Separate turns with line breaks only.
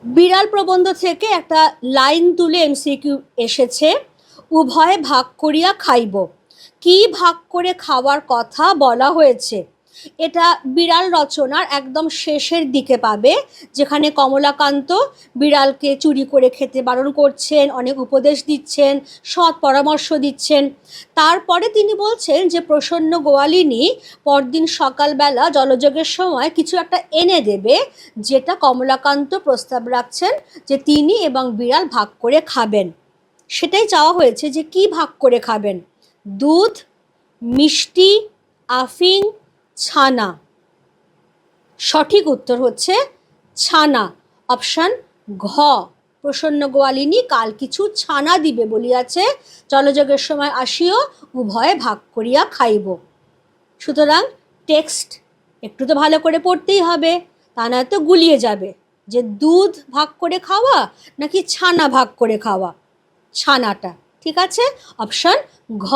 বিড়াল প্রবন্ধ থেকে একটা লাইন তুলে এমসিকিউ এসেছে, উভয়ে ভাগ করিয়া খাইব। কি ভাগ করে খাওয়ার কথা বলা হয়েছে? এটা বিড়াল রচনার একদম শেষের দিকে পাবে, যেখানে কমলাকান্ত বিড়ালকে চুরি করে খেতে বারণ করছেন, অনেক উপদেশ দিচ্ছেন, সৎ পরামর্শ দিচ্ছেন। তারপরে তিনি বলছেন যে প্রসন্ন গোয়ালিনী পরদিন সকালবেলা জলযোগের সময় কিছু একটা এনে দেবে, যেটা কমলাকান্ত প্রস্তাব রাখছেন যে তিনি এবং বিড়াল ভাগ করে খাবেন। সেটাই চাওয়া হয়েছে যে কি ভাগ করে খাবেন, দুধ, মিষ্টি, আফিং, ছানা। সঠিক উত্তর হচ্ছে ছানা, অপশান ঘ। প্রসন্ন গোয়ালিনী কাল কিছু ছানা দিবে বলিয়াছে, জলযোগের সময় আসিও উভয়ে ভাগ করিয়া খাইব। সুতরাং টেক্সট একটু তো ভালো করে পড়তেই হবে, তা না তো গুলিয়ে যাবে যে দুধ ভাগ করে খাওয়া নাকি ছানা ভাগ করে খাওয়া। ছানাটা ঠিক আছে, অপশান ঘ।